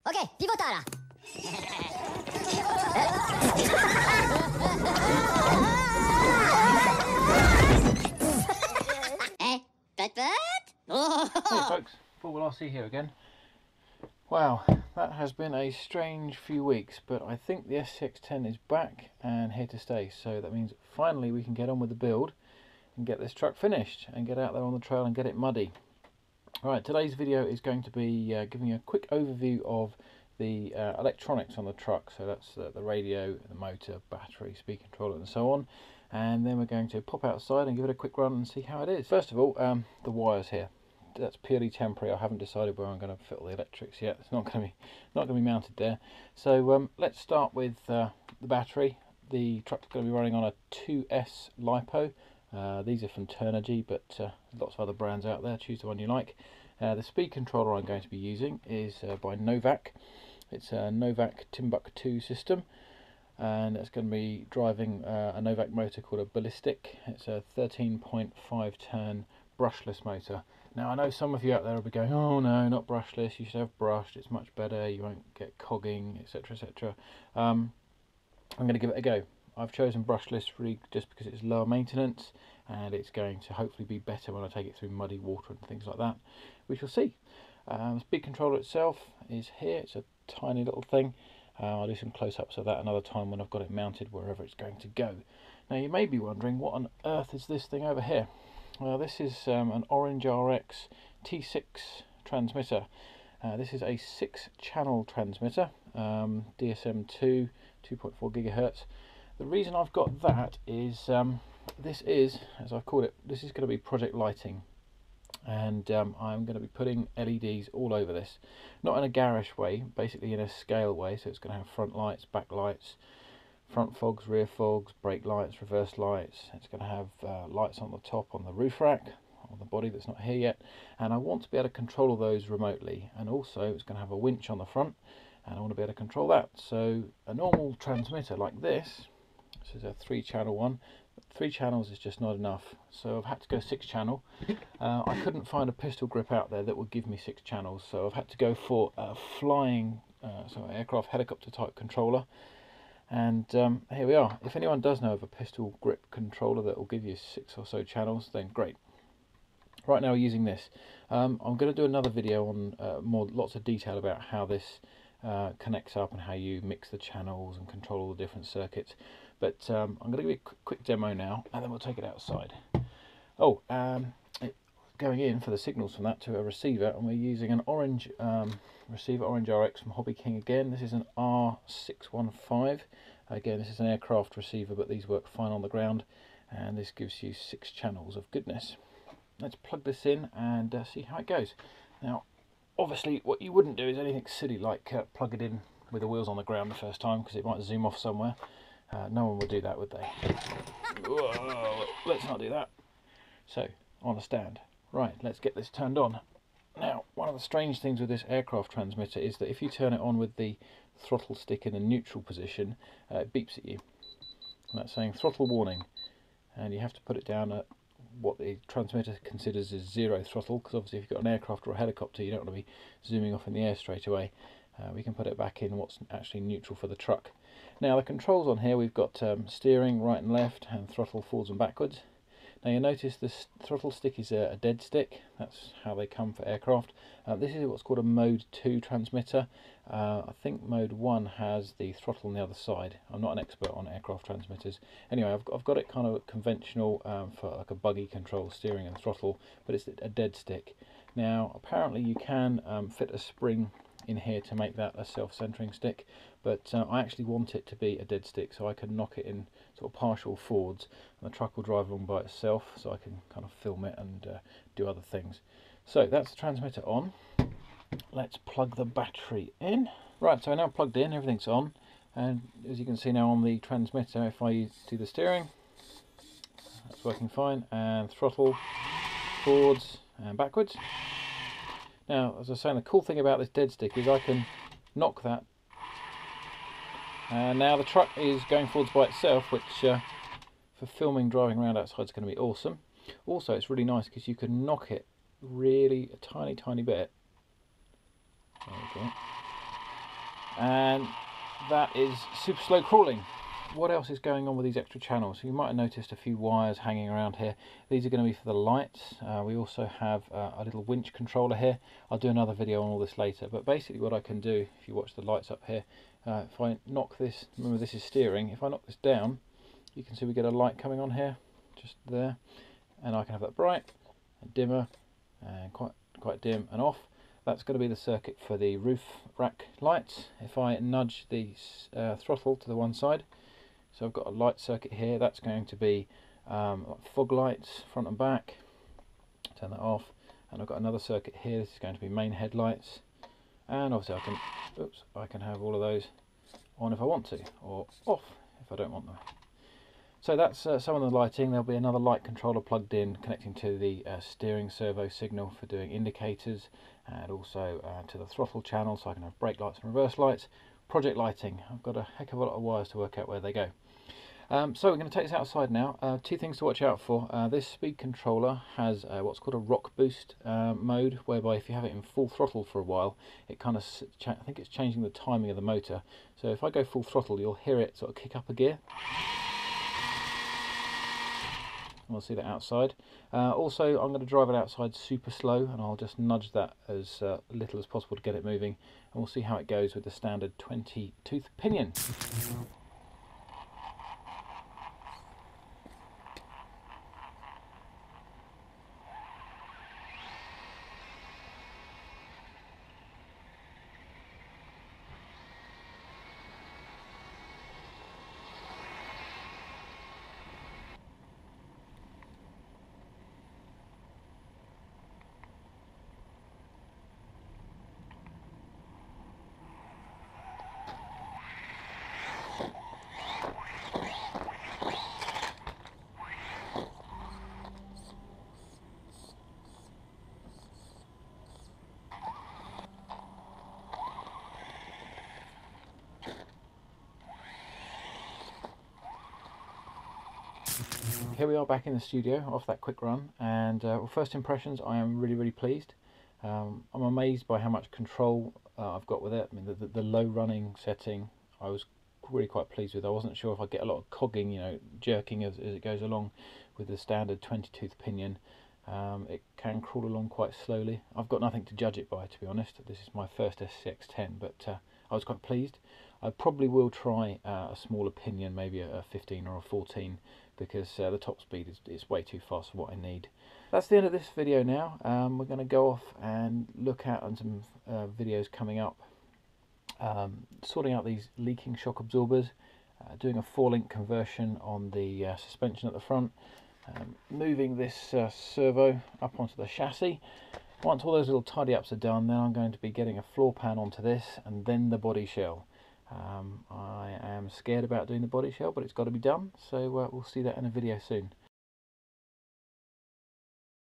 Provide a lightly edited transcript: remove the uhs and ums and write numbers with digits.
Okay, pivotara. Hey folks, 4RC here again. Wow, that has been a strange few weeks, but I think the SCX10 is back and here to stay. So that means finally we can get on with the build and get this truck finished and get out there on the trail and get it muddy. Right, today's video is going to be giving you a quick overview of the electronics on the truck. So that's the radio, the motor, battery, speed controller and so on. And then we're going to pop outside and give it a quick run and see how it is. First of all, the wires here. That's purely temporary. I haven't decided where I'm going to fit all the electrics yet. It's not going to be mounted there. So let's start with the battery. The truck's going to be running on a 2S LiPo. These are from Turnergy, but lots of other brands out there. Choose the one you like. The speed controller I'm going to be using is by Novak. It's a Novak Timbuk2 system, and it's going to be driving a Novak motor called a Ballistic. It's a 13.5 turn brushless motor. Now I know some of you out there will be going, oh no, not brushless, you should have brushed, it's much better, you won't get cogging, etc, etc. I'm going to give it a go. I've chosen brushless really just because it's lower maintenance and it's going to hopefully be better when I take it through muddy water and things like that. We shall see. The speed controller itself is here. It's a tiny little thing. I'll do some close-ups of that another time when I've got it mounted wherever it's going to go. Now you may be wondering, what on earth is this thing over here? Well, this is an OrangeRx T6 transmitter. This is a 6-channel transmitter, DSM2, 2.4 gigahertz. The reason I've got that is this is, as I've called it, this is going to be project lighting, and I'm going to be putting LEDs all over this, not in a garish way, basically in a scale way. So it's going to have front lights, back lights, front fogs, rear fogs, brake lights, reverse lights. It's going to have lights on the top on the roof rack, on the body that's not here yet, and I want to be able to control all those remotely. And also it's going to have a winch on the front, and I want to be able to control that. So a normal transmitter like this is a 3-channel one. 3 channels is just not enough, so I've had to go 6-channel. I couldn't find a pistol grip out there that would give me 6 channels, so I've had to go for a flying, so aircraft helicopter type controller. And here we are. If anyone does know of a pistol grip controller that will give you 6 or so channels, then great. Right now we're using this. I'm going to do another video on lots of detail about how this connects up and how you mix the channels and control all the different circuits. But I'm going to give you a quick demo now, and then we'll take it outside. Oh, going in for the signals from that to a receiver, and we're using an orange receiver, OrangeRx from Hobby King again. This is an R615. Again, this is an aircraft receiver, but these work fine on the ground, and this gives you 6 channels of goodness. Let's plug this in and see how it goes. Now, obviously, what you wouldn't do is anything silly like plug it in with the wheels on the ground the first time, because it might zoom off somewhere. No one would do that, would they? Whoa, let's not do that. So, on a stand. Right, let's get this turned on. Now, one of the strange things with this aircraft transmitter is that if you turn it on with the throttle stick in the neutral position, it beeps at you. And that's saying throttle warning. And you have to put it down at what the transmitter considers as 0 throttle, because obviously if you've got an aircraft or a helicopter, you don't want to be zooming off in the air straight away. We can put it back in what's actually neutral for the truck. Now the controls on here, we've got steering right and left, and throttle forwards and backwards. Now you notice this throttle stick is a dead stick. That's how they come for aircraft. This is what's called a mode 2 transmitter. I think mode 1 has the throttle on the other side. I'm not an expert on aircraft transmitters. Anyway, I've got it kind of conventional for like a buggy control, steering and throttle, but it's a dead stick. Now apparently you can fit a spring in here to make that a self-centering stick, but I actually want it to be a dead stick, so I can knock it in sort of partial forwards and the truck will drive along by itself, so I can kind of film it and do other things. So that's the transmitter on. Let's plug the battery in. Right, so now plugged in, everything's on, and as you can see now on the transmitter, if I do the steering, that's working fine, and throttle forwards and backwards. Now, as I was saying, the cool thing about this dead stick is I can knock that, and now the truck is going forwards by itself, which for filming driving around outside is going to be awesome. Also, it's really nice because you can knock it really a tiny bit. There we go. and that is super slow crawling. What else is going on with these extra channels? You might have noticed a few wires hanging around here. These are going to be for the lights. We also have a little winch controller here. I'll do another video on all this later, but basically what I can do, if you watch the lights up here, if I knock this, remember this is steering, if I knock this down, you can see we get a light coming on here, just there, and I can have that bright and dimmer and quite dim and off. That's going to be the circuit for the roof rack lights. If I nudge the throttle to the one side, so I've got a light circuit here, that's going to be fog lights front and back. Turn that off, and I've got another circuit here. This is going to be main headlights, and obviously I can have all of those on if I want to, or off if I don't want them. So that's some of the lighting. There'll be another light controller plugged in, connecting to the steering servo signal for doing indicators, and also to the throttle channel, so I can have brake lights and reverse lights. Project lighting, I've got a heck of a lot of wires to work out where they go. So we're going to take this outside now. Two things to watch out for. This speed controller has what's called a rock boost mode, whereby if you have it in full throttle for a while, it kind of, I think it's changing the timing of the motor. So if I go full throttle, you'll hear it sort of kick up a gear. We'll see that outside. Also, I'm going to drive it outside super slow, and I'll just nudge that as little as possible to get it moving, and we'll see how it goes with the standard 20 tooth pinion. Here we are back in the studio off that quick run, and well, first impressions, I am really pleased. I'm amazed by how much control I've got with it. I mean, the low running setting I was really quite pleased with. I wasn't sure if I'd get a lot of cogging, you know, jerking as it goes along with the standard 20 tooth pinion. It can crawl along quite slowly. I've got nothing to judge it by, to be honest. This is my first SCX10, but I was quite pleased. I probably will try a smaller pinion, maybe a 15 or a 14, because the top speed is way too fast for what I need. That's the end of this video now. We're going to go off and look at some videos coming up, sorting out these leaking shock absorbers, doing a 4-link conversion on the suspension at the front, moving this servo up onto the chassis. Once all those little tidy ups are done, then I'm going to be getting a floor pan onto this, and then the body shell. I am scared about doing the body shell, but it's got to be done, so we'll see that in a video soon.